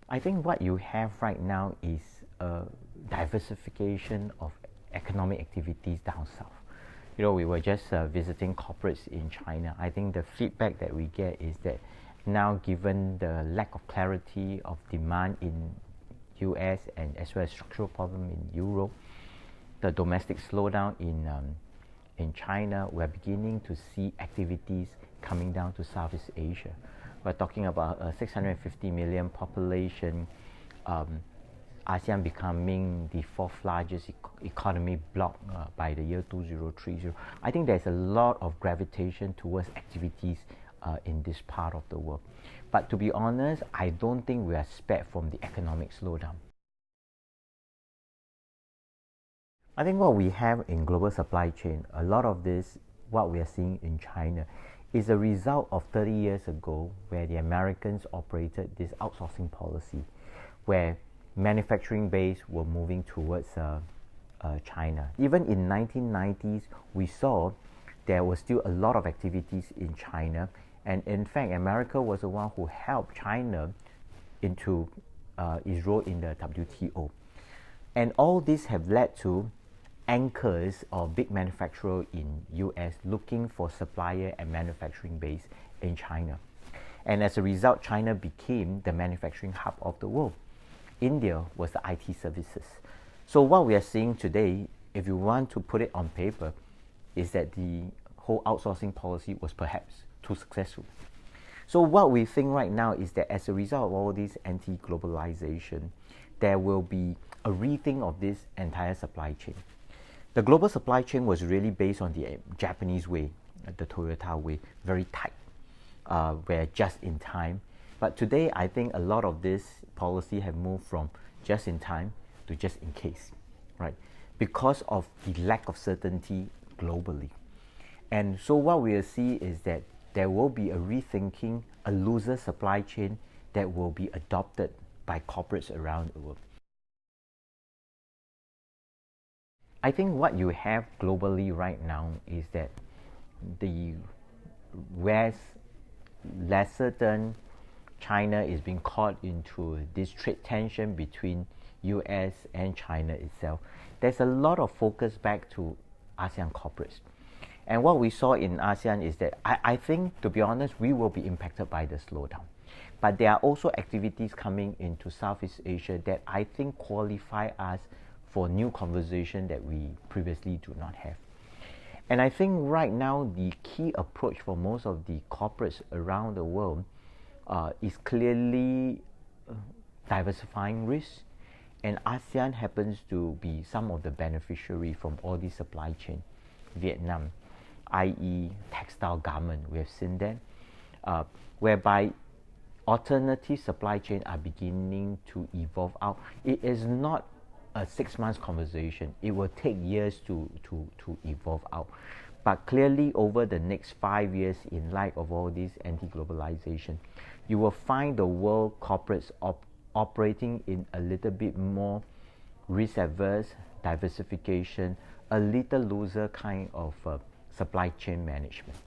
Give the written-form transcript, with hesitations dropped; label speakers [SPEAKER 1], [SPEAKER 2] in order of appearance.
[SPEAKER 1] I think what you have right now is a diversification of economic activities down south. You know, we were just visiting corporates in China. I think the feedback that we get is that now, given the lack of clarity of demand in US and as well as structural problem in Europe, the domestic slowdown in China, we're beginning to see activities coming down to Southeast Asia. We're talking about a 650 million population, ASEAN becoming the fourth largest economy bloc by the year 2030. I think there's a lot of gravitation towards activities in this part of the world. But to be honest, I don't think we are spared from the economic slowdown. I think what we have in global supply chain, a lot of this, what we are seeing in China, is a result of 30 years ago where the Americans operated this outsourcing policy, where manufacturing base were moving towards China. Even in 1990s, we saw there was still a lot of activities in China, and in fact, America was the one who helped China into its role in the WTO. And all this have led to anchors or big manufacturer in US looking for supplier and manufacturing base in China. And as a result, China became the manufacturing hub of the world. India was the IT services. So what we are seeing today, if you want to put it on paper, is that the whole outsourcing policy was perhaps too successful. So what we think right now is that as a result of all this anti-globalization, there will be a rethink of this entire supply chain. The global supply chain was really based on the Japanese way, the Toyota way, very tight, where just in time. But today, I think a lot of this policy have moved from just in time to just in case, right? Because of the lack of certainty globally. And so what we'll see is that there will be a rethinking, a looser supply chain that will be adopted by corporates around the world. I think what you have globally right now is that the West, lesser than China, is being caught into this trade tension between US and China itself. There's a lot of focus back to ASEAN corporates. And what we saw in ASEAN is that I think, to be honest, we will be impacted by the slowdown. But there are also activities coming into Southeast Asia that I think qualify us for new conversation that we previously do not have. And I think right now the key approach for most of the corporates around the world is clearly diversifying risk, and ASEAN happens to be some of the beneficiary from all these supply chain. Vietnam, i.e. textile garment, we have seen that, whereby alternative supply chain are beginning to evolve out. It is not a 6 months conversation. It will take years to evolve out. But clearly over the next 5 years, in light of all this anti-globalization, you will find the world corporates operating in a little bit more risk-averse, diversification, a little looser kind of supply chain management.